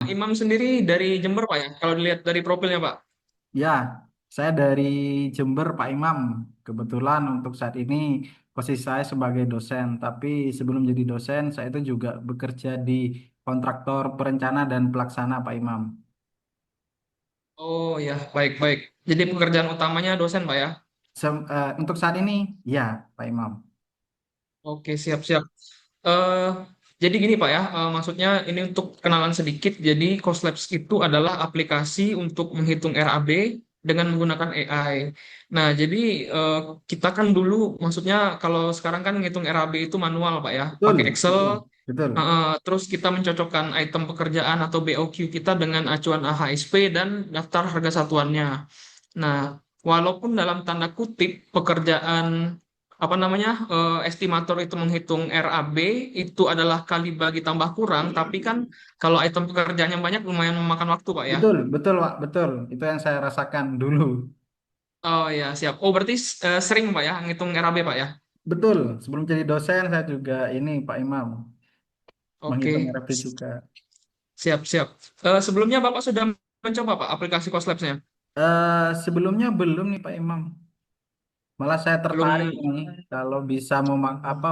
Imam sendiri dari Jember Pak ya? Kalau dilihat dari profilnya Pak. Ya, saya dari Jember, Pak Imam. Kebetulan untuk saat ini posisi saya sebagai dosen, tapi sebelum jadi dosen, saya itu juga bekerja di kontraktor perencana dan pelaksana, Pak Imam. Oh ya, baik-baik. Jadi pekerjaan utamanya dosen Pak ya? Untuk saat ini, ya, Pak Imam. Oke, siap-siap. eh jadi gini Pak ya, maksudnya ini untuk kenalan sedikit. Jadi Coslabs itu adalah aplikasi untuk menghitung RAB dengan menggunakan AI. Nah, jadi eh, kita kan dulu, maksudnya kalau sekarang kan menghitung RAB itu manual Pak ya, Betul, pakai Excel. betul, betul. Terus kita mencocokkan item pekerjaan atau BOQ kita dengan acuan AHSP dan daftar harga satuannya. Nah, walaupun dalam tanda kutip pekerjaan apa namanya estimator itu menghitung RAB itu adalah kali bagi tambah kurang, tapi kan kalau item pekerjaan yang banyak lumayan memakan waktu, Pak ya. Betul, betul, Pak, betul. Itu yang saya rasakan dulu. Oh ya, siap. Oh, berarti sering, Pak ya, ngitung RAB, Pak ya. Betul, sebelum jadi dosen saya juga ini, Pak Imam, menghitung Oke, RP juga. siap-siap. Sebelumnya Bapak sudah mencoba, Pak, aplikasi Coslabs-nya? Sebelumnya belum nih, Pak Imam. Malah saya tertarik Belum. nih kalau bisa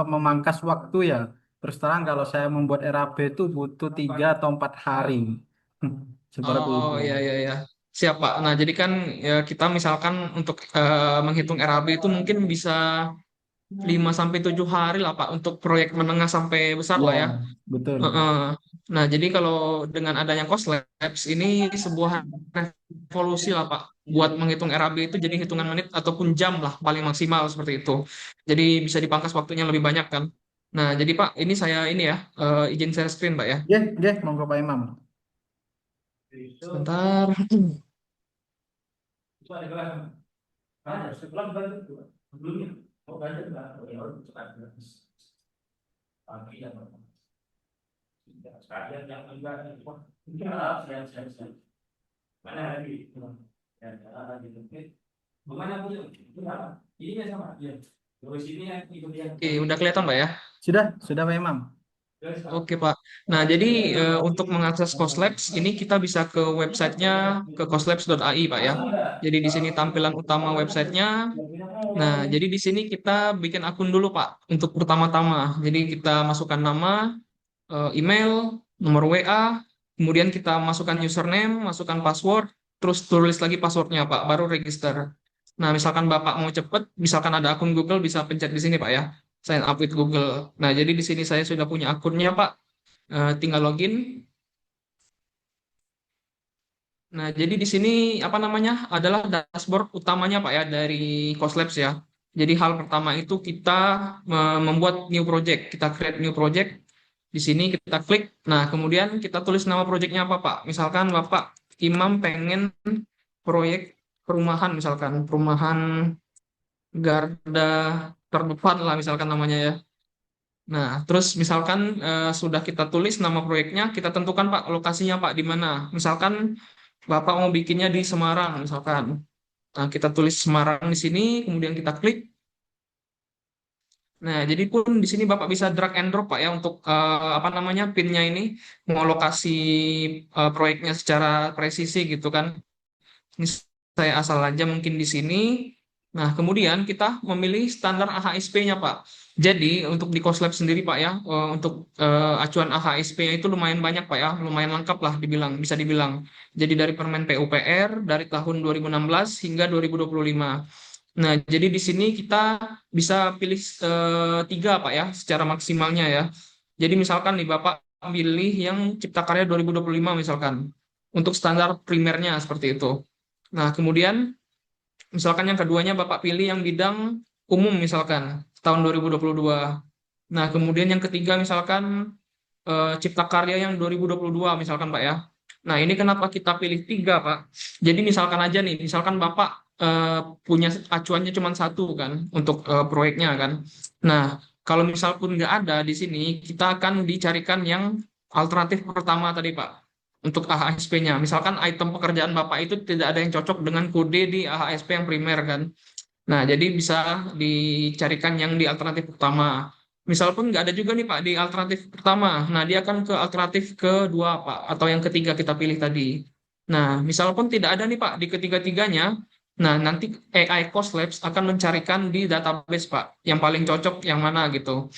memangkas waktu ya. Terus terang kalau saya membuat RAB itu butuh 3 atau 4 hari. Seperti Oh itu. iya iya iya. Siap Pak. Nah, jadi kan ya, kita misalkan untuk menghitung RAB itu mungkin bisa 5 sampai 7 hari lah Pak untuk proyek menengah sampai besar lah ya. Ya, betul. Heeh. Nah, jadi kalau dengan adanya Cost Labs ini sebuah revolusi lah Pak buat menghitung RAB itu jadi hitungan menit ataupun jam lah paling maksimal seperti itu. Jadi bisa dipangkas waktunya lebih banyak kan. Nah, jadi Pak, ini saya ini ya izin share screen Pak ya. Ya, ya, monggo Pak Imam. Sebentar. Oke, udah kelihatan Pak ya. Sudah Pak Imam. Oke Pak. Nah, jadi untuk mengakses Coslabs ini kita bisa ke websitenya ke coslabs.ai Pak ya. Jadi di sini tampilan utama websitenya. Nah, jadi di sini kita bikin akun dulu Pak untuk pertama-tama. Jadi kita masukkan nama, email, nomor WA, kemudian kita masukkan username, masukkan password, terus tulis lagi passwordnya Pak, baru register. Nah, misalkan Bapak mau cepet, misalkan ada akun Google bisa pencet di sini Pak ya. Sign up with Google. Nah, jadi di sini saya sudah punya akunnya Pak. Tinggal login. Nah, jadi di sini apa namanya adalah dashboard utamanya Pak ya dari Coslabs ya. Jadi hal pertama itu kita membuat new project. Kita create new project. Di sini kita klik. Nah, kemudian kita tulis nama projectnya apa Pak. Misalkan Bapak Imam pengen proyek perumahan misalkan perumahan garda terdepan lah misalkan namanya ya. Nah, terus misalkan sudah kita tulis nama proyeknya, kita tentukan Pak lokasinya Pak di mana. Misalkan Bapak mau bikinnya di Semarang misalkan. Nah, kita tulis Semarang di sini, kemudian kita klik. Nah, jadi pun di sini Bapak bisa drag and drop Pak ya untuk apa namanya pinnya ini mau lokasi proyeknya secara presisi gitu kan. Ini saya asal aja mungkin di sini. Nah, kemudian kita memilih standar AHSP-nya, Pak. Jadi, untuk di Coslab sendiri, Pak ya, untuk acuan AHSP-nya itu lumayan banyak, Pak ya. Lumayan lengkap lah dibilang, bisa dibilang. Jadi dari Permen PUPR dari tahun 2016 hingga 2025. Nah, jadi di sini kita bisa pilih tiga, Pak ya, secara maksimalnya ya. Jadi misalkan nih Bapak pilih yang Cipta Karya 2025 misalkan. Untuk standar primernya seperti itu. Nah, kemudian misalkan yang keduanya Bapak pilih yang bidang umum misalkan tahun 2022. Nah, kemudian yang ketiga misalkan Cipta Karya yang 2022 misalkan Pak ya. Nah, ini kenapa kita pilih tiga Pak? Jadi misalkan aja nih, misalkan Bapak punya acuannya cuma satu kan untuk proyeknya kan. Nah, kalau misal pun nggak ada di sini, kita akan dicarikan yang alternatif pertama tadi Pak untuk AHSP-nya. Misalkan item pekerjaan Bapak itu tidak ada yang cocok dengan kode di AHSP yang primer kan. Nah, jadi bisa dicarikan yang di alternatif utama. misal pun nggak ada juga nih Pak di alternatif pertama. Nah, dia akan ke alternatif kedua Pak, atau yang ketiga kita pilih tadi. Nah, misal pun tidak ada nih Pak di ketiga-tiganya, nah nanti AI Cost Labs akan mencarikan di database Pak, yang paling cocok yang mana gitu.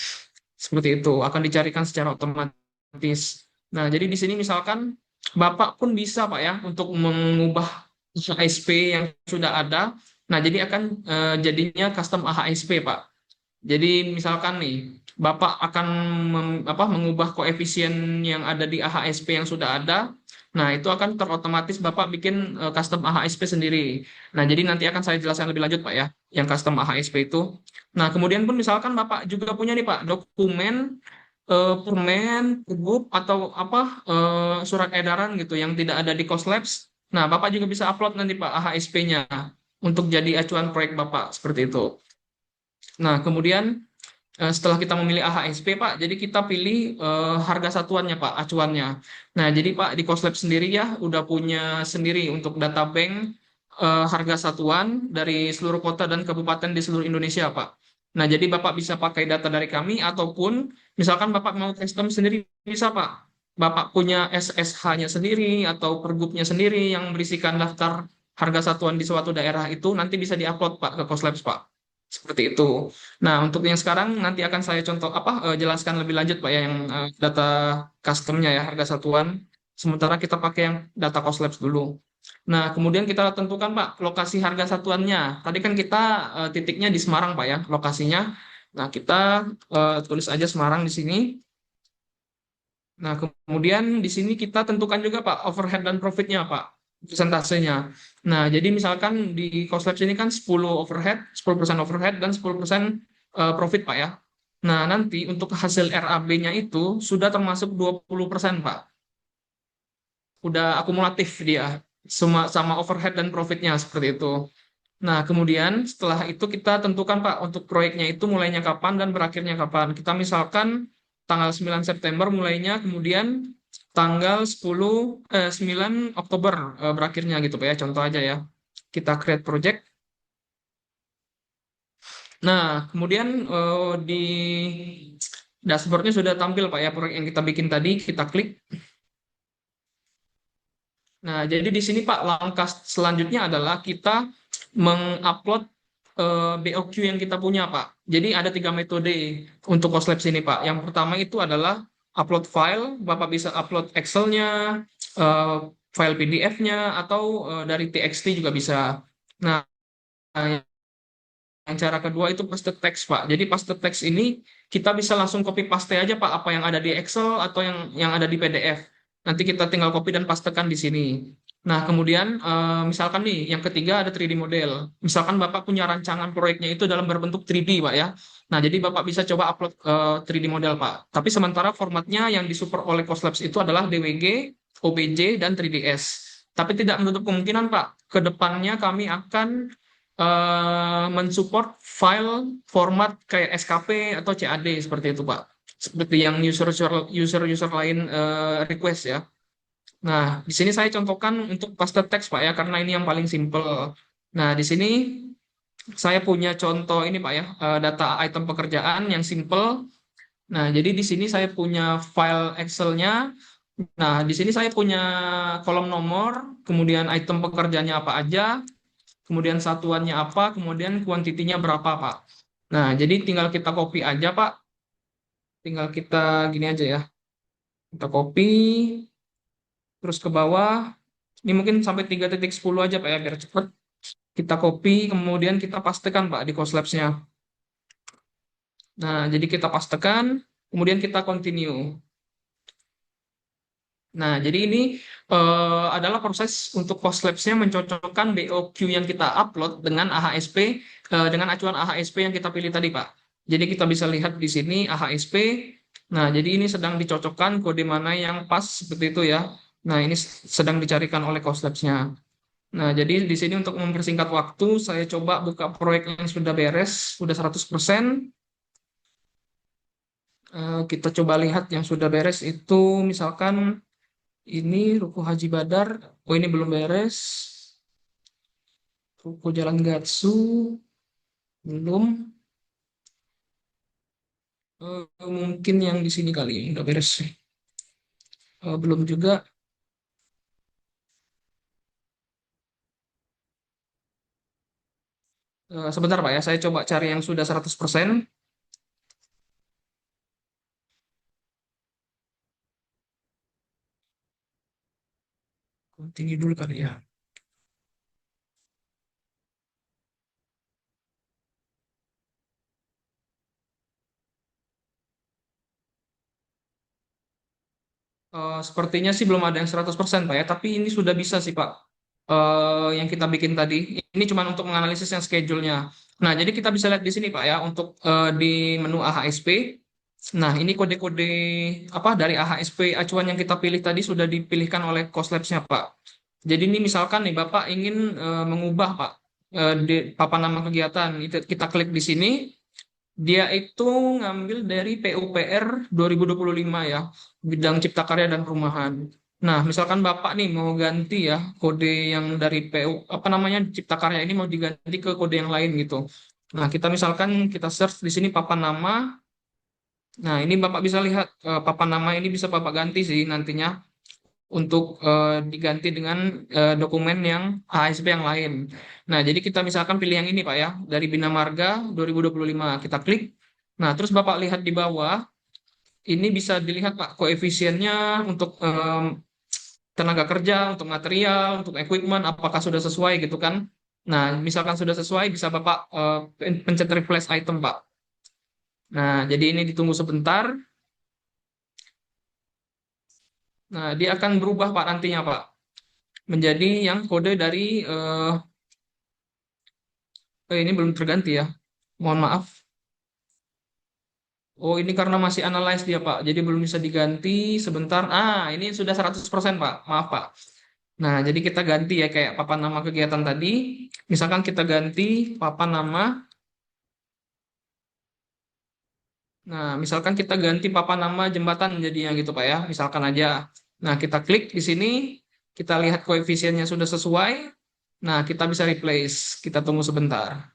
Seperti itu, akan dicarikan secara otomatis. Nah, jadi di sini misalkan Bapak pun bisa Pak ya untuk mengubah AHSP yang sudah ada. Nah, jadi akan jadinya custom AHSP Pak. Jadi misalkan nih, Bapak akan mengubah koefisien yang ada di AHSP yang sudah ada. Nah, itu akan terotomatis Bapak bikin custom AHSP sendiri. Nah, jadi nanti akan saya jelaskan lebih lanjut Pak ya, yang custom AHSP itu. Nah, kemudian pun misalkan Bapak juga punya nih Pak, dokumen, permen, pergub, atau surat edaran gitu yang tidak ada di Cost Labs. Nah, Bapak juga bisa upload nanti Pak AHSP-nya untuk jadi acuan proyek Bapak, seperti itu. Nah, kemudian setelah kita memilih AHSP, Pak, jadi kita pilih harga satuannya, Pak, acuannya. Nah, jadi Pak, di Coslab sendiri ya, udah punya sendiri untuk data bank harga satuan dari seluruh kota dan kabupaten di seluruh Indonesia, Pak. Nah, jadi Bapak bisa pakai data dari kami, ataupun misalkan Bapak mau custom sendiri, bisa, Pak. Bapak punya SSH-nya sendiri, atau pergubnya sendiri yang berisikan daftar harga satuan di suatu daerah itu, nanti bisa diupload, Pak, ke Coslabs, Pak. Seperti itu. Nah, untuk yang sekarang nanti akan saya contoh jelaskan lebih lanjut Pak ya yang data customnya ya harga satuan. Sementara kita pakai yang data cost labs dulu. Nah, kemudian kita tentukan Pak lokasi harga satuannya. Tadi kan kita titiknya di Semarang Pak ya lokasinya. Nah, kita tulis aja Semarang di sini. Nah, kemudian di sini kita tentukan juga Pak overhead dan profitnya Pak, persentasenya. Nah, jadi misalkan di cost labs ini kan 10 overhead, 10% overhead dan 10% profit Pak ya. Nah, nanti untuk hasil RAB-nya itu sudah termasuk 20% Pak. Udah akumulatif dia sama sama overhead dan profitnya seperti itu. Nah, kemudian setelah itu kita tentukan Pak untuk proyeknya itu mulainya kapan dan berakhirnya kapan. Kita misalkan tanggal 9 September mulainya, kemudian tanggal 9 Oktober berakhirnya gitu Pak ya. Contoh aja ya. Kita create project. Nah, kemudian di dashboardnya sudah tampil Pak ya proyek yang kita bikin tadi. Kita klik. Nah, jadi di sini Pak, langkah selanjutnya adalah kita mengupload BOQ yang kita punya Pak. Jadi ada tiga metode untuk Coslabs ini Pak. Yang pertama itu adalah upload file, Bapak bisa upload Excel-nya, eh, file PDF-nya, atau dari TXT juga bisa. Nah, yang cara kedua itu paste text, Pak. Jadi paste text ini kita bisa langsung copy paste aja, Pak, apa yang ada di Excel atau yang ada di PDF. Nanti kita tinggal copy dan pastekan di sini. Nah, kemudian misalkan nih, yang ketiga ada 3D model. Misalkan Bapak punya rancangan proyeknya itu dalam berbentuk 3D, Pak ya. Nah, jadi Bapak bisa coba upload 3D model, Pak. Tapi sementara formatnya yang disupport oleh Coslabs itu adalah DWG, OBJ, dan 3ds. Tapi tidak menutup kemungkinan, Pak, ke depannya kami akan mensupport file format kayak SKP atau CAD seperti itu Pak. Seperti yang user lain request ya. Nah, di sini saya contohkan untuk paste text Pak ya karena ini yang paling simple. Nah, di sini saya punya contoh ini Pak ya, data item pekerjaan yang simple. Nah, jadi di sini saya punya file Excel-nya. Nah, di sini saya punya kolom nomor, kemudian item pekerjaannya apa aja, kemudian satuannya apa, kemudian kuantitinya berapa, Pak. Nah, jadi tinggal kita copy aja, Pak. Tinggal kita gini aja ya. Kita copy, terus ke bawah. Ini mungkin sampai 3.10 aja, Pak ya, biar cepat. Kita copy, kemudian kita pastekan, Pak, di Coslabs-nya. Nah, jadi kita pastekan, kemudian kita continue. Nah, jadi ini adalah proses untuk Cost Labs-nya mencocokkan BOQ yang kita upload dengan AHSP, dengan acuan AHSP yang kita pilih tadi, Pak. Jadi kita bisa lihat di sini AHSP. Nah, jadi ini sedang dicocokkan kode mana yang pas seperti itu ya. Nah, ini sedang dicarikan oleh Cost Labs-nya. Nah, jadi di sini untuk mempersingkat waktu, saya coba buka proyek yang sudah beres, sudah 100%. Kita coba lihat yang sudah beres itu misalkan ini Ruko Haji Badar. Oh, ini belum beres. Ruko Jalan Gatsu belum. Mungkin yang di sini kali udah beres. Belum juga. Sebentar Pak ya, saya coba cari yang sudah 100%. Tinggi dulu kali ya. Sepertinya sih belum ada yang 100% Pak ya, tapi ini sudah bisa sih Pak. Yang kita bikin tadi. Ini cuma untuk menganalisis yang schedule-nya. Nah, jadi kita bisa lihat di sini Pak ya, untuk di menu AHSP. Nah, ini kode-kode apa dari AHSP acuan yang kita pilih tadi sudah dipilihkan oleh Cost Labs-nya Pak. Jadi ini misalkan nih Bapak ingin mengubah Pak di papan nama kegiatan, itu kita klik di sini. Dia itu ngambil dari PUPR 2025 ya, bidang cipta karya dan perumahan. Nah, misalkan Bapak nih mau ganti ya kode yang dari PU apa namanya cipta karya ini mau diganti ke kode yang lain gitu. Nah, kita misalkan kita search di sini papan nama. Nah, ini Bapak bisa lihat papan nama ini bisa Bapak ganti sih nantinya untuk diganti dengan dokumen yang ASP yang lain. Nah, jadi kita misalkan pilih yang ini Pak ya, dari Bina Marga 2025. Kita klik. Nah, terus Bapak lihat di bawah, ini bisa dilihat Pak koefisiennya untuk tenaga kerja, untuk material, untuk equipment, apakah sudah sesuai gitu kan. Nah, misalkan sudah sesuai, bisa Bapak pencet replace item Pak. Nah, jadi ini ditunggu sebentar. Nah, dia akan berubah Pak nantinya Pak, menjadi yang kode dari ini belum terganti ya. Mohon maaf. Oh, ini karena masih analyze dia, Pak. Jadi belum bisa diganti sebentar. Ini sudah 100% Pak. Maaf, Pak. Nah, jadi kita ganti ya kayak papan nama kegiatan tadi. Misalkan kita ganti papan nama. Nah, misalkan kita ganti papan nama jembatan jadinya gitu, Pak ya. Misalkan aja. Nah, kita klik di sini. Kita lihat koefisiennya sudah sesuai. Nah, kita bisa replace. Kita tunggu sebentar.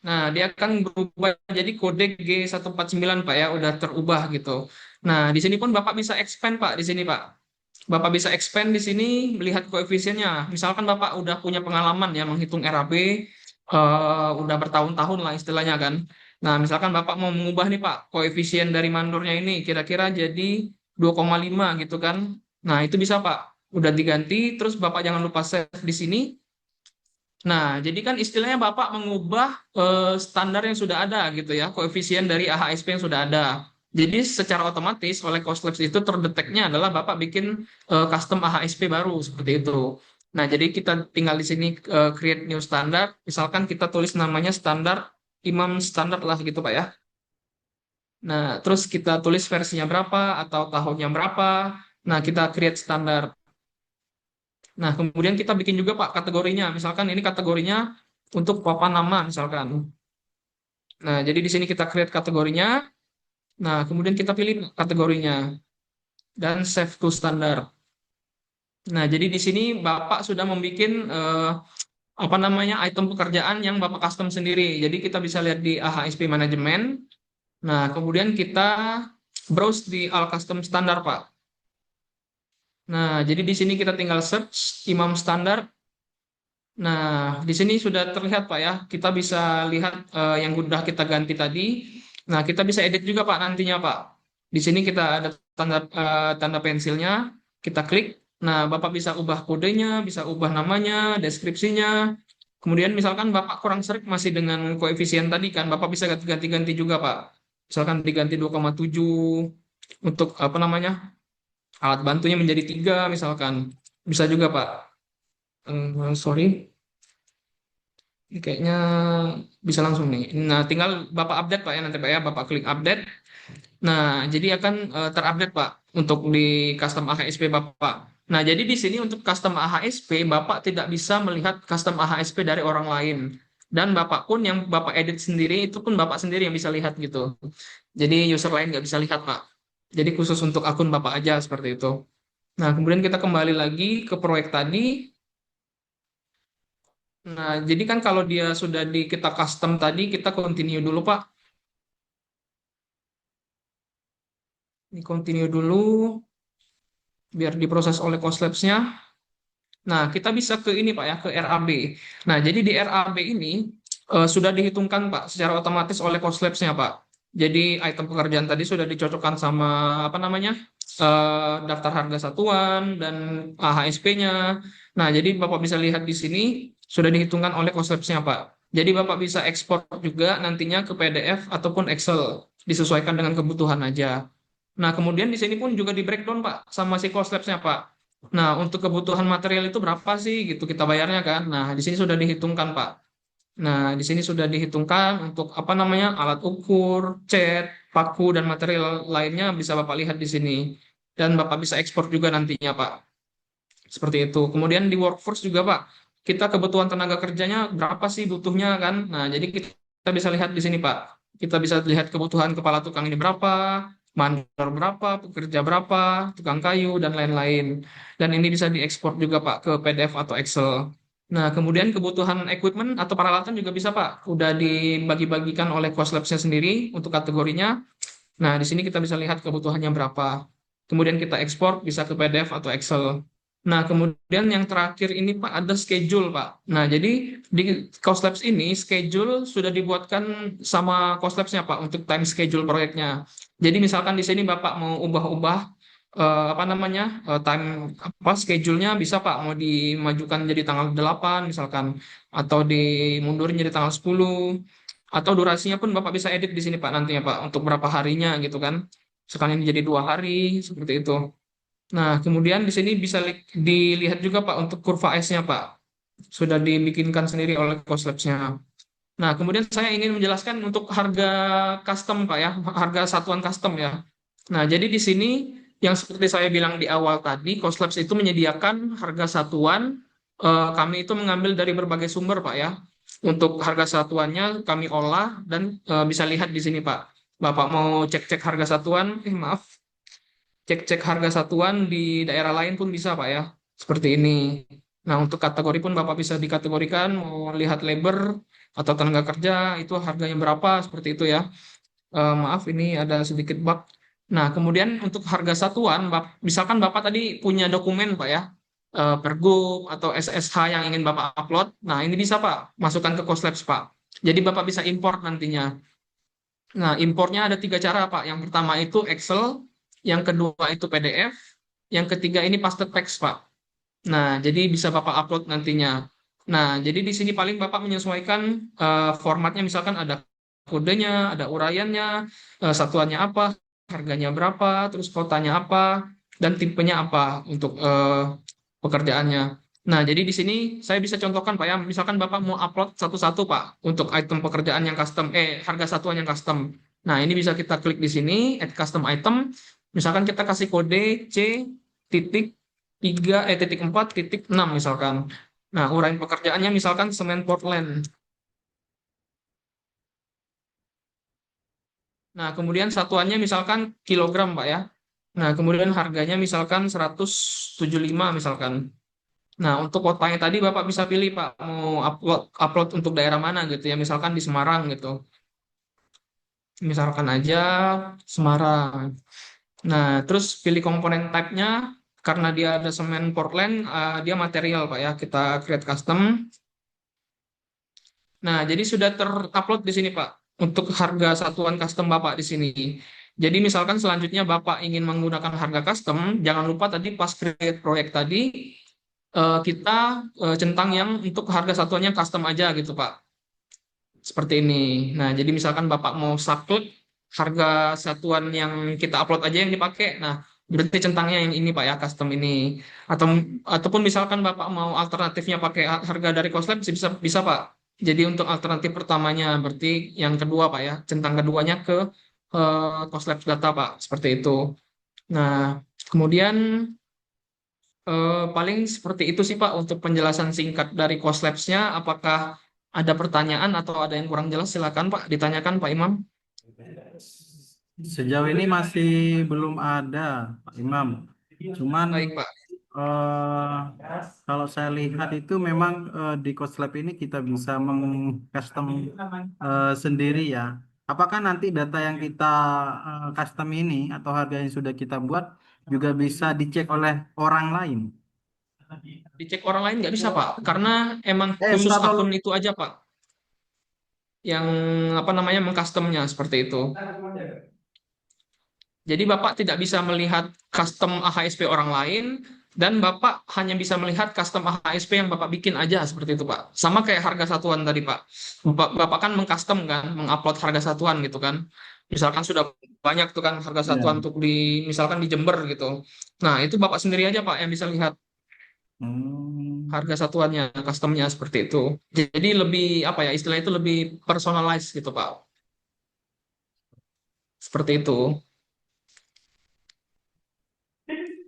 Nah, dia akan berubah jadi kode G149 Pak ya, udah terubah gitu. Nah, di sini pun Bapak bisa expand Pak di sini Pak. Bapak bisa expand di sini melihat koefisiennya. Misalkan Bapak udah punya pengalaman ya menghitung RAB, udah bertahun-tahun lah istilahnya kan. Nah, misalkan Bapak mau mengubah nih Pak, koefisien dari mandornya ini kira-kira jadi 2,5 gitu kan. Nah, itu bisa Pak. Udah diganti, terus Bapak jangan lupa save di sini. Nah, jadi kan istilahnya Bapak mengubah standar yang sudah ada gitu ya, koefisien dari AHSP yang sudah ada. Jadi secara otomatis oleh Cost Labs itu terdeteknya adalah Bapak bikin custom AHSP baru seperti itu. Nah, jadi kita tinggal di sini create new standard. Misalkan kita tulis namanya standar Imam standar lah gitu Pak ya. Nah, terus kita tulis versinya berapa atau tahunnya berapa. Nah, kita create standar. Nah, kemudian kita bikin juga Pak kategorinya. Misalkan ini kategorinya untuk papan nama misalkan. Nah, jadi di sini kita create kategorinya. Nah, kemudian kita pilih kategorinya dan save to standard. Nah, jadi di sini Bapak sudah membuat apa namanya item pekerjaan yang Bapak custom sendiri. Jadi kita bisa lihat di AHSP Manajemen. Nah, kemudian kita browse di All Custom Standard, Pak. Nah, jadi di sini kita tinggal search Imam Standar. Nah, di sini sudah terlihat Pak ya, kita bisa lihat yang sudah kita ganti tadi. Nah, kita bisa edit juga Pak nantinya Pak. Di sini kita ada tanda pensilnya, kita klik. Nah, Bapak bisa ubah kodenya, bisa ubah namanya, deskripsinya. Kemudian misalkan Bapak kurang serik masih dengan koefisien tadi kan, Bapak bisa ganti-ganti juga Pak. Misalkan diganti 2,7 untuk apa namanya alat bantunya menjadi 3 misalkan. Bisa juga Pak. Sorry. Ini kayaknya bisa langsung nih. Nah, tinggal Bapak update Pak ya nanti Pak ya. Bapak klik update. Nah, jadi akan terupdate Pak untuk di custom AHSP Bapak. Nah, jadi di sini untuk custom AHSP Bapak tidak bisa melihat custom AHSP dari orang lain. Dan Bapak pun yang Bapak edit sendiri itu pun Bapak sendiri yang bisa lihat gitu. Jadi user lain nggak bisa lihat Pak. Jadi khusus untuk akun Bapak aja seperti itu. Nah, kemudian kita kembali lagi ke proyek tadi. Nah, jadi kan kalau dia sudah di kita custom tadi, kita continue dulu, Pak. Ini continue dulu biar diproses oleh cost labs-nya. Nah, kita bisa ke ini Pak ya, ke RAB. Nah, jadi di RAB ini sudah dihitungkan Pak secara otomatis oleh cost labs-nya Pak. Jadi item pekerjaan tadi sudah dicocokkan sama apa namanya daftar harga satuan dan HSP-nya. Nah, jadi Bapak bisa lihat di sini sudah dihitungkan oleh cost labs-nya Pak. Jadi Bapak bisa ekspor juga nantinya ke PDF ataupun Excel, disesuaikan dengan kebutuhan aja. Nah, kemudian di sini pun juga di breakdown Pak sama si cost labs-nya Pak. Nah, untuk kebutuhan material itu berapa sih gitu kita bayarnya kan? Nah, di sini sudah dihitungkan, Pak. Nah, di sini sudah dihitungkan untuk apa namanya? Alat ukur, cat, paku dan material lainnya bisa Bapak lihat di sini. Dan Bapak bisa ekspor juga nantinya, Pak. Seperti itu. Kemudian di workforce juga, Pak. Kita kebutuhan tenaga kerjanya berapa sih butuhnya kan? Nah, jadi kita bisa lihat di sini, Pak. Kita bisa lihat kebutuhan kepala tukang ini berapa, mandor berapa, pekerja berapa, tukang kayu, dan lain-lain. Dan ini bisa diekspor juga, Pak, ke PDF atau Excel. Nah, kemudian kebutuhan equipment atau peralatan juga bisa, Pak. Udah dibagi-bagikan oleh cost labs-nya sendiri untuk kategorinya. Nah, di sini kita bisa lihat kebutuhannya berapa. Kemudian kita ekspor bisa ke PDF atau Excel. Nah, kemudian yang terakhir ini Pak ada schedule Pak. Nah, jadi di Cost Labs ini schedule sudah dibuatkan sama Cost Labs-nya Pak untuk time schedule proyeknya. Jadi misalkan di sini Bapak mau ubah-ubah apa namanya time apa schedule-nya bisa Pak mau dimajukan jadi tanggal 8 misalkan atau dimundurin jadi tanggal 10 atau durasinya pun Bapak bisa edit di sini Pak nantinya Pak untuk berapa harinya gitu kan. Sekarang ini jadi 2 hari seperti itu. Nah, kemudian di sini bisa dilihat juga Pak untuk kurva S-nya Pak. Sudah dibikinkan sendiri oleh Cost Labs-nya. Nah, kemudian saya ingin menjelaskan untuk harga custom Pak ya, harga satuan custom ya. Nah, jadi di sini yang seperti saya bilang di awal tadi, Cost Labs itu menyediakan harga satuan. Kami itu mengambil dari berbagai sumber Pak ya. Untuk harga satuannya kami olah dan bisa lihat di sini Pak. Bapak mau cek-cek harga satuan, maaf, cek-cek harga satuan di daerah lain pun bisa Pak ya. Seperti ini. Nah, untuk kategori pun Bapak bisa dikategorikan, mau lihat labor atau tenaga kerja, itu harganya berapa, seperti itu ya. Maaf, ini ada sedikit bug. Nah, kemudian untuk harga satuan, misalkan Bapak tadi punya dokumen Pak ya, Pergub atau SSH yang ingin Bapak upload. Nah, ini bisa Pak, masukkan ke Coslabs Pak. Jadi Bapak bisa import nantinya. Nah, impornya ada 3 cara, Pak. Yang pertama itu Excel, yang kedua itu PDF, yang ketiga ini paste text, Pak. Nah, jadi bisa Bapak upload nantinya. Nah, jadi di sini paling Bapak menyesuaikan formatnya, misalkan ada kodenya, ada uraiannya, satuannya apa, harganya berapa, terus kotanya apa, dan tipenya apa untuk pekerjaannya. Nah, jadi di sini saya bisa contohkan Pak ya, misalkan Bapak mau upload satu-satu Pak untuk item pekerjaan yang custom, harga satuan yang custom. Nah, ini bisa kita klik di sini, add custom item. Misalkan kita kasih kode C titik 3, titik 4, titik 6 misalkan. Nah, uraian pekerjaannya misalkan semen Portland. Nah, kemudian satuannya misalkan kilogram Pak ya. Nah, kemudian harganya misalkan 175 misalkan. Nah, untuk kotanya tadi Bapak bisa pilih Pak, mau upload upload untuk daerah mana gitu ya, misalkan di Semarang gitu. Misalkan aja Semarang. Nah, terus pilih komponen type-nya, karena dia ada semen Portland, dia material Pak ya, kita create custom. Nah, jadi sudah terupload di sini Pak, untuk harga satuan custom Bapak di sini. Jadi misalkan selanjutnya Bapak ingin menggunakan harga custom, jangan lupa tadi pas create proyek tadi, kita centang yang untuk harga satuannya custom aja gitu Pak. Seperti ini. Nah, jadi misalkan Bapak mau saklek harga satuan yang kita upload aja yang dipakai. Nah, berarti centangnya yang ini Pak ya, custom ini. Atau ataupun misalkan Bapak mau alternatifnya pakai harga dari Coslab bisa bisa Pak. Jadi untuk alternatif pertamanya berarti yang kedua Pak ya, centang keduanya ke Coslab data Pak, seperti itu. Nah, kemudian paling seperti itu sih Pak untuk penjelasan singkat dari Coslabs-nya. Apakah ada pertanyaan atau ada yang kurang jelas? Silakan Pak, ditanyakan Pak Imam. Sejauh ini masih belum ada, Pak Imam. Cuman Baik Pak. kalau saya lihat itu memang di Coach Lab ini kita bisa mengcustom sendiri ya. apakah nanti data yang kita custom ini atau harga yang sudah kita buat juga bisa dicek oleh orang lain? Dicek orang lain nggak bisa, Pak, karena emang khusus Minta akun tolong. itu aja, Pak, yang apa namanya mengcustomnya seperti itu. Jadi Bapak tidak bisa melihat custom AHSP orang lain dan Bapak hanya bisa melihat custom AHSP yang Bapak bikin aja seperti itu, Pak. Sama kayak harga satuan tadi, Pak. Bapak kan mengcustom kan, mengupload harga satuan gitu kan. Misalkan sudah banyak tuh kan harga Ya. satuan untuk misalkan di Jember gitu. Nah, itu Bapak sendiri aja, Pak, yang bisa lihat Hmm. harga satuannya, customnya seperti itu. Jadi lebih apa ya, istilah itu lebih personalized gitu, Pak. Seperti itu.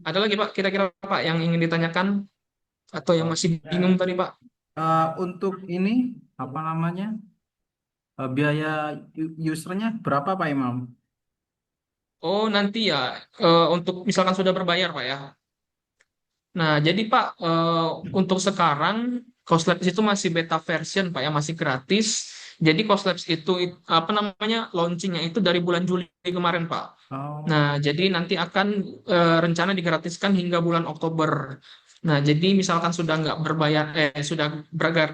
Ada lagi, Pak, kira-kira Pak yang ingin ditanyakan atau yang masih bingung tadi, Pak? Untuk ini apa namanya biaya usernya berapa Pak Imam? Oh, nanti ya, untuk misalkan sudah berbayar, Pak ya. Nah, jadi Pak, untuk sekarang Coslabs itu masih beta version, Pak ya, masih gratis. Jadi Coslabs itu apa namanya launchingnya itu dari bulan Juli kemarin, Pak. Oh, Nah, jadi nanti akan rencana digratiskan hingga bulan Oktober. Nah, jadi misalkan sudah nggak berbayar, sudah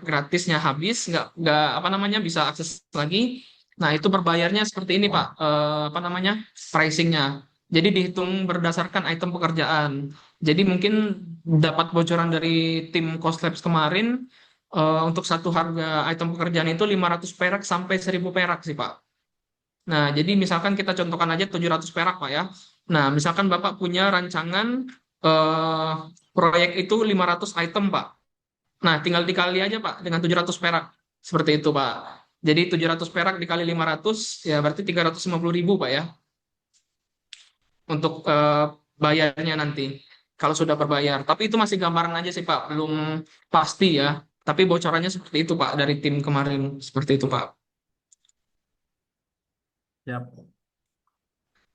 gratisnya habis, nggak apa namanya bisa akses lagi. Nah, itu berbayarnya seperti ini, Pak. Apa namanya pricingnya. Jadi dihitung berdasarkan item pekerjaan. Jadi mungkin dapat bocoran dari tim Cost Labs kemarin untuk satu harga item pekerjaan itu 500 perak sampai 1000 perak sih, Pak. Nah, jadi misalkan kita contohkan aja 700 perak, Pak ya. Nah, misalkan Bapak punya rancangan eh, proyek itu 500 item, Pak. Nah, tinggal dikali aja, Pak, dengan 700 perak. Seperti itu, Pak. Jadi 700 perak dikali 500, ya berarti 350.000, Pak ya, untuk bayarnya nanti. Kalau sudah berbayar. Tapi itu masih gambaran aja sih, Pak. Belum pasti ya. Tapi bocorannya seperti itu, Pak, dari tim kemarin. Seperti itu, Pak. siap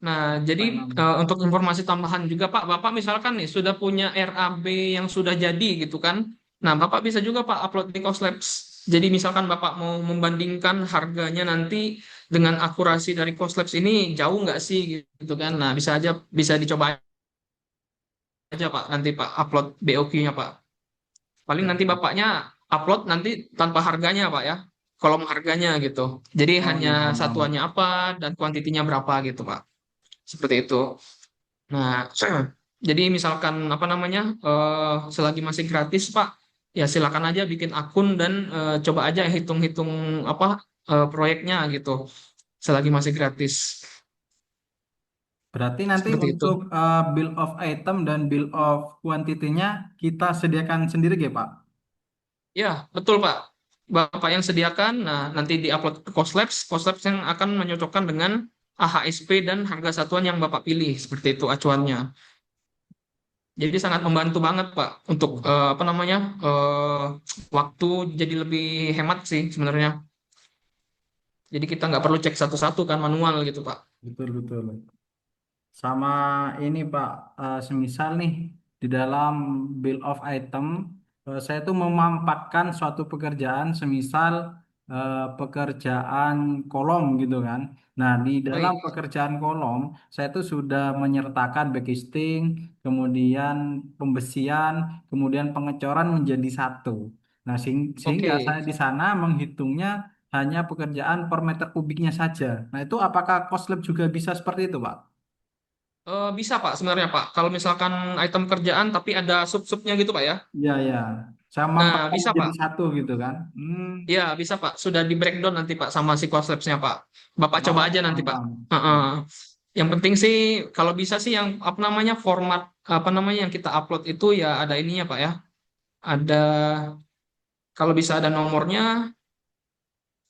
Nah, jadi Pak Imam. untuk informasi tambahan juga Pak, Bapak misalkan nih sudah punya RAB yang sudah jadi gitu kan. Nah, Bapak bisa juga Pak upload di Coslabs. Jadi misalkan Bapak mau membandingkan harganya nanti dengan akurasi dari Coslabs ini jauh nggak sih gitu kan. Nah, bisa dicoba aja Pak nanti Pak upload BOQ-nya Pak. Paling Siap, nanti siap. Bapaknya upload nanti tanpa harganya Pak ya. Kolom harganya gitu. Jadi Oh hanya iya, paham, paham. satuannya apa dan kuantitinya berapa gitu Pak. Seperti itu. Nah, jadi misalkan apa namanya, selagi masih gratis, Pak, ya silakan aja bikin akun dan coba aja hitung-hitung apa proyeknya gitu, selagi masih gratis. Berarti nanti Seperti itu. untuk bill of item dan bill of quantity-nya kita sediakan sendiri ya Pak? Ya, betul, Pak. Bapak yang sediakan, nah nanti diupload ke Coslabs yang akan menyocokkan dengan AHSP dan harga satuan yang Bapak pilih, seperti itu acuannya. Jadi sangat membantu banget, Pak, untuk apa namanya, waktu jadi lebih hemat sih sebenarnya. Jadi kita nggak perlu cek satu-satu kan manual gitu, Pak. Betul, betul. Sama ini Pak, semisal nih di dalam bill of item, saya tuh memampatkan suatu pekerjaan, semisal pekerjaan kolom gitu kan. Nah, di dalam Baik, pekerjaan kolom, saya tuh sudah menyertakan backcasting, kemudian pembesian, kemudian pengecoran menjadi satu. Nah, sehingga oke. saya di sana menghitungnya hanya pekerjaan per meter kubiknya saja. Nah, itu apakah cost lab juga bisa seperti itu, Pak? Bisa, Pak, sebenarnya, Pak. Kalau misalkan item kerjaan tapi ada sub-subnya gitu, Pak ya. Iya, ya. Saya Nah, mampatkan bisa, jadi Pak. satu gitu kan. Ya, bisa, Pak. Sudah di breakdown nanti, Pak, sama si konsepnya, Pak. Bapak coba Oh, aja nanti, paham, Pak. paham. Heeh. Yang penting sih, kalau bisa sih yang apa namanya format apa namanya yang kita upload itu ya ada ininya, Pak ya. Ada kalau bisa ada nomornya,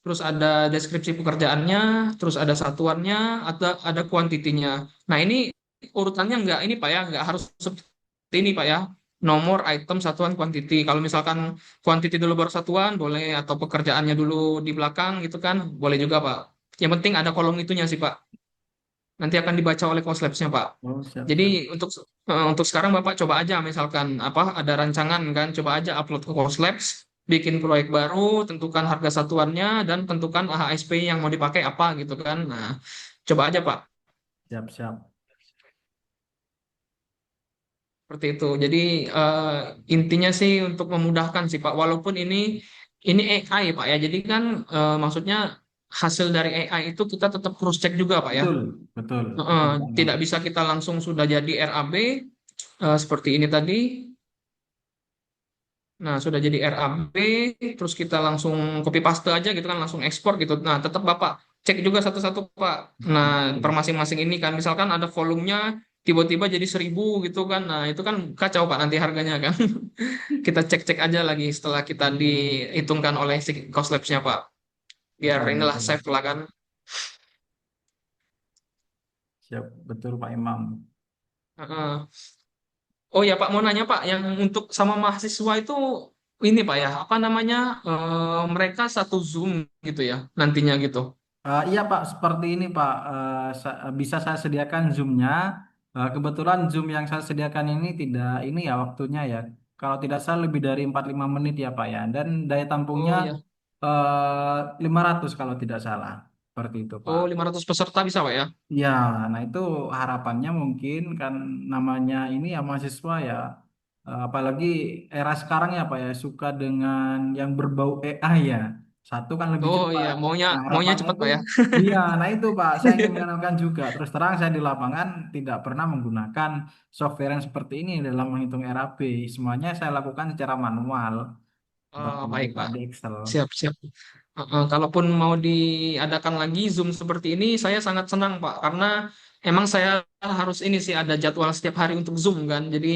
terus ada deskripsi pekerjaannya, terus ada satuannya, ada kuantitinya. Nah, ini urutannya nggak ini Pak ya, nggak harus seperti ini Pak ya. Nomor, item, satuan, kuantiti. Kalau misalkan kuantiti dulu baru satuan, boleh, atau pekerjaannya dulu di belakang gitu kan, boleh juga Pak. Yang penting ada kolom itunya sih Pak. Nanti akan dibaca oleh Coslabs-nya Pak. Oh, siap, Jadi siap. untuk sekarang Bapak coba aja misalkan apa ada rancangan kan, coba aja upload ke Coslabs. bikin proyek baru, tentukan harga satuannya, dan tentukan HSP yang mau dipakai apa gitu kan. Nah, coba aja Pak, Siap-siap. seperti itu. Jadi eh, intinya sih untuk memudahkan sih Pak, walaupun ini AI Pak ya. Jadi kan maksudnya hasil dari AI itu kita tetap cross check juga Pak ya. Betul, betul, Heeh, betul Pak Imam. tidak bisa kita langsung sudah jadi RAB seperti ini tadi. Nah, sudah jadi RAB, terus kita langsung copy paste aja gitu kan, langsung ekspor gitu. Nah, tetap Bapak cek juga satu-satu Pak. Nah, per Betul. masing-masing ini kan, misalkan ada volumenya tiba-tiba jadi 1.000 gitu kan. Nah, itu kan kacau Pak nanti harganya kan. Kita cek-cek aja lagi setelah kita dihitungkan oleh si cost labs-nya Pak. Biar Betul, inilah betul. safe lah kan. Siap, betul Pak Imam. Heeh. Oh ya Pak, mau nanya Pak, yang untuk sama mahasiswa itu ini Pak ya, apa namanya, mereka satu Zoom gitu ya nantinya gitu. Iya Pak, seperti ini Pak. Bisa saya sediakan Zoom-nya. Kebetulan Zoom yang saya sediakan ini tidak ini ya waktunya ya. Kalau tidak salah lebih dari 45 menit ya Pak ya. Dan daya tampungnya Oh ya, 500 kalau tidak salah. Seperti itu Pak. oh 500 peserta bisa Pak ya? Ya, nah itu harapannya mungkin kan namanya ini ya mahasiswa ya, apalagi era sekarang ya Pak ya suka dengan yang berbau AI ya. Satu kan lebih Oh iya, cepat. maunya Nah maunya harapannya cepat tuh, Pak ya. iya, nah itu Pak, saya ingin mengenalkan juga. Terus terang saya di lapangan tidak pernah menggunakan software yang seperti ini dalam menghitung RAB. Semuanya saya lakukan secara manual Oh, seperti itu baik Pak Pak. di Excel. Siap, siap. Kalaupun mau diadakan lagi Zoom seperti ini, saya sangat senang Pak, karena emang saya harus ini sih ada jadwal setiap hari untuk Zoom kan. Jadi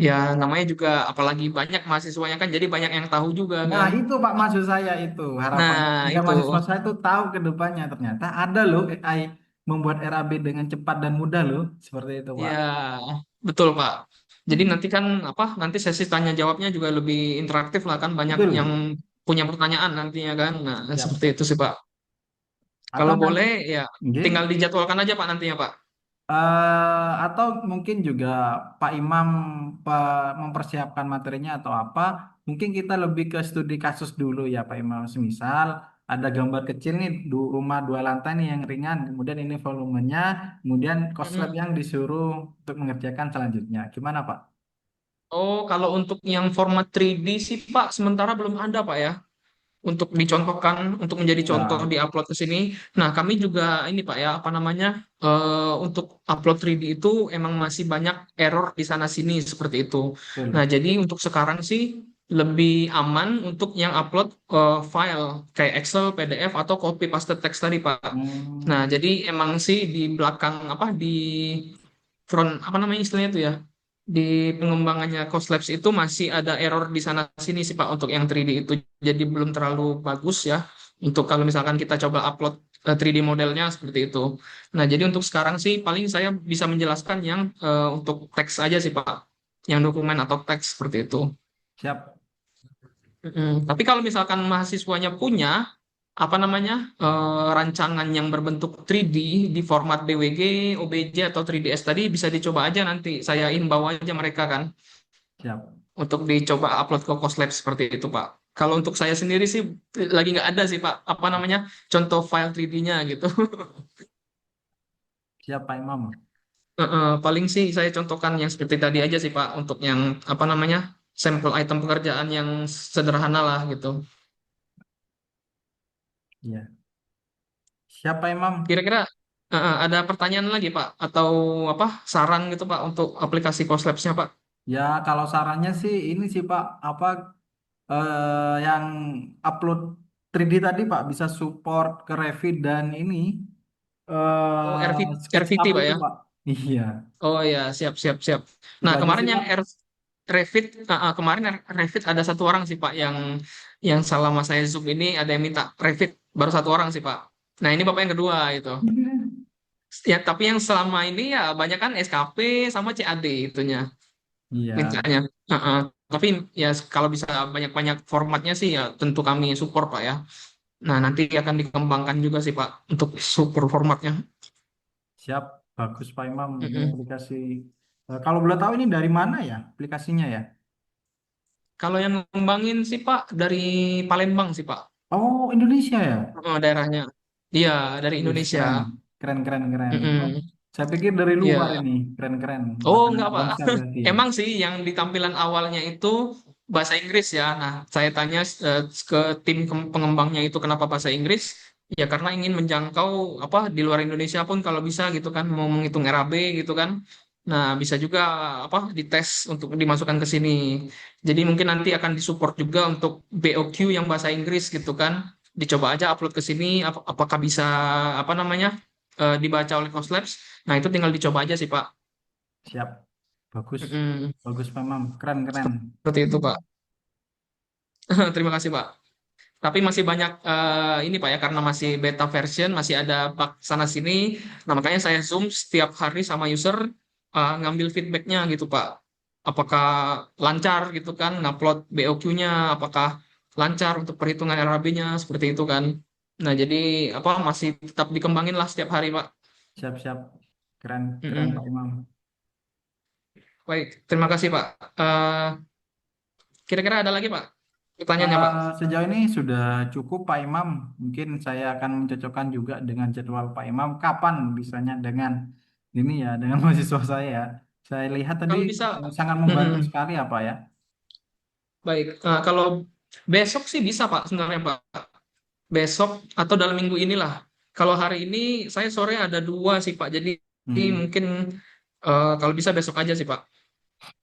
ya Hmm. namanya juga apalagi banyak mahasiswanya kan, jadi banyak yang tahu juga Nah, kan. itu Pak maksud saya itu harapannya Nah, agar itu. mahasiswa saya itu tahu ke depannya ternyata ada loh AI membuat RAB dengan cepat dan mudah loh seperti itu Pak. Ya, betul Pak. Jadi Hmm. nanti kan apa? Nanti sesi tanya jawabnya juga lebih interaktif lah kan, banyak yang Betul, punya pertanyaan nantinya kan. Nah, seperti siap. itu sih Pak. Atau Kalau nanti, boleh ya nggih. tinggal dijadwalkan aja Pak nantinya Pak. Atau mungkin juga Pak Imam mempersiapkan materinya atau apa, mungkin kita lebih ke studi kasus dulu ya Pak Imam. Semisal ada gambar kecil nih rumah 2 lantai nih yang ringan, kemudian ini volumenya, kemudian koslab Mm-mm. yang disuruh untuk mengerjakan selanjutnya. Gimana Pak? Oh, kalau untuk yang format 3D sih Pak, sementara belum ada Pak ya. Untuk dicontohkan, untuk menjadi contoh Ya, di-upload ke sini. Nah, kami juga ini Pak ya, apa namanya, untuk upload 3D itu emang masih banyak error di sana sini seperti itu. Nah, betul. jadi untuk sekarang sih lebih aman untuk yang upload file kayak Excel, PDF atau copy paste teks tadi Pak. Nah, Hmm, jadi emang sih di belakang apa di front apa namanya istilahnya itu ya, di pengembangannya Coast Labs itu masih ada error di sana sini sih Pak untuk yang 3D itu, jadi belum terlalu bagus ya untuk kalau misalkan kita coba upload 3D modelnya seperti itu. Nah, jadi untuk sekarang sih paling saya bisa menjelaskan yang untuk teks aja sih Pak, yang dokumen atau teks seperti itu. siap, Tapi kalau misalkan mahasiswanya punya apa namanya, rancangan yang berbentuk 3D di format DWG, OBJ atau 3ds tadi, bisa dicoba aja, nanti saya imbau aja mereka kan siap, untuk dicoba upload ke Coslab seperti itu Pak. Kalau untuk saya sendiri sih lagi nggak ada sih Pak, apa namanya, contoh file 3D-nya gitu. siap Pak Imam. Paling sih saya contohkan yang seperti tadi aja sih Pak, untuk yang apa namanya, sampel item pekerjaan yang sederhana lah gitu. Iya. Siap Pak Imam. Kira-kira ada pertanyaan lagi Pak, atau apa saran gitu Pak untuk aplikasi Coslabs-nya Pak? Ya, kalau sarannya sih ini sih Pak, apa yang upload 3D tadi Pak bisa support ke Revit dan ini Oh, SketchUp RVT Pak itu ya? Pak. Iya, Oh ya, siap, siap, siap. itu Nah, aja kemarin sih yang Pak. Revit, kemarin Revit ada satu orang sih Pak yang selama saya Zoom ini ada yang minta Revit baru satu orang sih Pak. Nah, ini Bapak yang kedua itu. Ya, tapi yang selama ini ya banyak kan SKP sama CAD itunya Iya, mintanya. Tapi ya kalau bisa banyak-banyak formatnya sih ya tentu kami support Pak ya. Nah, nanti akan dikembangkan juga sih Pak untuk support formatnya. siap. Bagus Pak Imam. Ini Mm-mm. aplikasi. Kalau boleh tahu ini dari mana ya aplikasinya ya? Kalau yang ngembangin sih Pak dari Palembang sih Pak. Oh, Indonesia ya? Daerahnya. Iya, dari Wih, Indonesia. keren. Keren, keren, keren. Oh, Mm-mm. saya pikir dari luar Iya. ini. Keren, keren. Oh, Bukan enggak, anak Pak. bangsa berarti ya. Emang sih yang di tampilan awalnya itu bahasa Inggris ya. Nah, saya tanya ke tim pengembangnya itu kenapa bahasa Inggris? Ya karena ingin menjangkau apa di luar Indonesia pun kalau bisa gitu kan, mau menghitung RAB gitu kan. Nah, bisa juga apa dites untuk dimasukkan ke sini. Jadi mungkin nanti akan disupport juga untuk BOQ yang bahasa Inggris gitu kan. Dicoba aja upload ke sini apakah bisa apa namanya dibaca oleh Coast Labs. Nah, itu tinggal dicoba aja sih, Pak. Siap. Bagus. Mm, Bagus memang. Keren, keren. seperti itu, Pak. Terima kasih, Pak. Tapi masih banyak ini, Pak ya, karena masih beta version, masih ada bug sana sini. Nah, makanya saya Zoom setiap hari sama user ngambil feedbacknya gitu, Pak. Apakah lancar gitu kan, ngupload BOQ-nya, apakah lancar untuk perhitungan RAB-nya, seperti itu kan. Nah, jadi apa masih tetap dikembangin lah setiap hari, Pak. Siap, siap. Keren, keren Pak Mm-mm. Imam. Baik, terima kasih, Pak. Kira-kira ada lagi, Pak? Pertanyaannya, Pak. Sejauh ini sudah cukup Pak Imam. Mungkin saya akan mencocokkan juga dengan jadwal Pak Imam. Kapan bisanya dengan ini ya, dengan mahasiswa saya. Saya lihat tadi Kalau bisa, sangat membantu mm-mm. sekali ya Pak ya. Baik. Nah, kalau besok sih bisa, Pak, sebenarnya, Pak. Besok atau dalam minggu inilah. Kalau hari ini saya sore ada dua sih, Pak. Jadi Hmm. mungkin kalau bisa besok aja sih, Pak.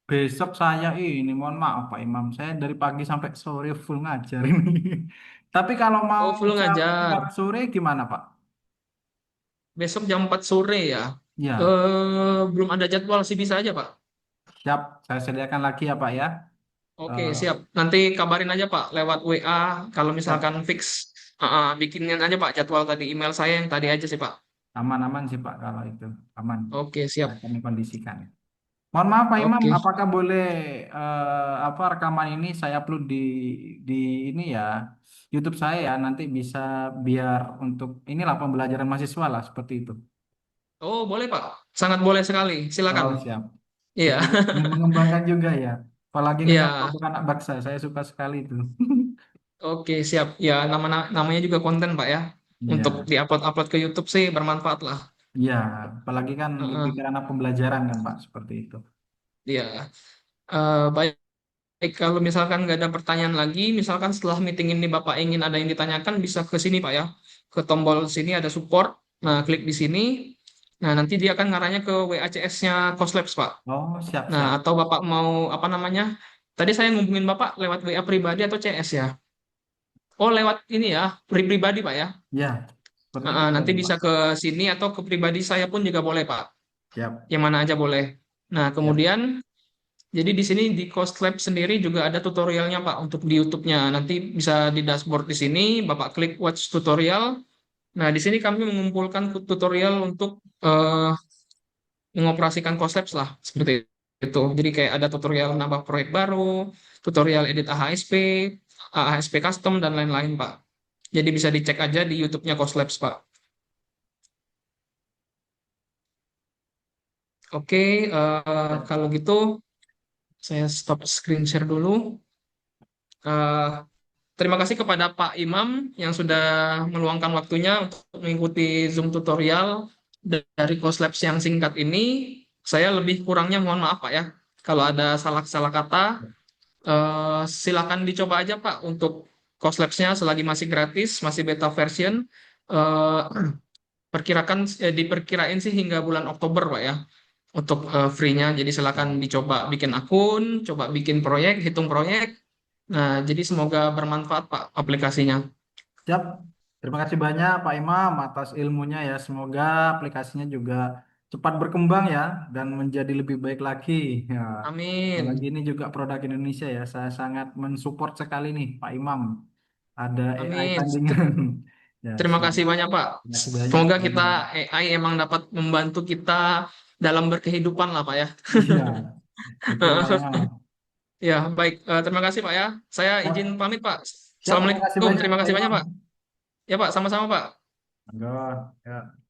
Besok saya ini mohon maaf Pak Imam. Saya dari pagi sampai sore full ngajar ini. Tapi kalau mau Oh, full jam 4 ngajar. sore gimana Pak? Besok jam 4 sore ya. Ya, Belum ada jadwal sih, bisa aja, Pak. siap. Saya sediakan lagi ya Pak ya. Oke, Eh, siap. Nanti kabarin aja, Pak, lewat WA. Kalau misalkan siap. fix, bikinin aja, Pak, jadwal tadi. Email saya yang tadi aja sih, Pak. Aman-aman sih Pak kalau itu. Aman. Oke, Saya siap. akan kondisikan. Mohon maaf Pak Imam, Oke. apakah boleh apa rekaman ini saya upload di ini ya YouTube saya ya nanti bisa biar untuk inilah pembelajaran mahasiswa lah seperti itu. Oh, boleh, Pak. Sangat boleh sekali. Silakan. Oh siap. Iya. Biar mengembangkan juga ya. Apalagi ngelihat Iya. produk anak bangsa, saya suka sekali itu. Oke, siap. Ya, namanya juga konten, Pak ya. Untuk Iya, diupload-upload ke YouTube sih bermanfaat lah. iya. Apalagi kan lebih Heeh. karena pembelajaran kan Pak seperti itu. Iya. Baik, kalau misalkan nggak ada pertanyaan lagi, misalkan setelah meeting ini Bapak ingin ada yang ditanyakan, bisa ke sini, Pak ya. Ke tombol sini ada support. Nah, klik di sini. Nah, nanti dia akan ngarahnya ke WACS-nya Coslabs, Pak. Oh siap Nah, siap. atau Bapak mau, apa namanya, tadi saya ngubungin Bapak lewat WA pribadi atau CS ya? Oh, lewat ini ya, pribadi, Pak ya. Ya, seperti itu Nanti boleh Pak. bisa ke sini atau ke pribadi saya pun juga boleh, Pak. Siap, Yang mana aja boleh. Nah, siap. kemudian jadi di sini di Cost Lab sendiri juga ada tutorialnya, Pak, untuk di YouTube-nya. Nanti bisa di dashboard di sini, Bapak klik watch tutorial. Nah, di sini kami mengumpulkan tutorial untuk eh, mengoperasikan Cost Labs lah, seperti itu. Jadi kayak ada tutorial nambah proyek baru, tutorial edit AHSP, AHSP custom, dan lain-lain, Pak. Jadi bisa dicek aja di YouTube-nya Cost Labs, Pak. Oke, kalau gitu saya stop screen share dulu. Eh, Terima kasih kepada Pak Imam yang sudah meluangkan waktunya untuk mengikuti Zoom tutorial dari Course Labs yang singkat ini. Saya lebih kurangnya mohon maaf, Pak ya. Kalau ada salah-salah kata, silakan dicoba aja, Pak, untuk Course Labs-nya selagi masih gratis, masih beta version. Eh, diperkirain sih hingga bulan Oktober, Pak ya, untuk free-nya. Jadi silakan dicoba bikin akun, coba bikin proyek, hitung proyek. Nah, jadi semoga bermanfaat, Pak, aplikasinya. Siap. Terima kasih banyak Pak Imam atas ilmunya ya. Semoga aplikasinya juga cepat berkembang ya dan menjadi lebih baik lagi. Ya, apalagi Amin. ini juga produk Indonesia ya. Saya sangat mensupport sekali nih Pak Imam. Ada AI Amin. tandingan. Ya, Terima siap. kasih banyak, Pak. Terima kasih banyak Semoga Pak kita Imam. AI emang dapat membantu kita dalam berkehidupan lah, Pak ya. Iya, betul Pak Imam. Ya, baik. Terima kasih, Pak ya. Saya izin Siap, pamit, Pak. siap. Terima kasih Assalamualaikum. banyak Terima Pak kasih banyak, Imam. Pak. Ya, Pak. Sama-sama, Pak. Monggo. Ya.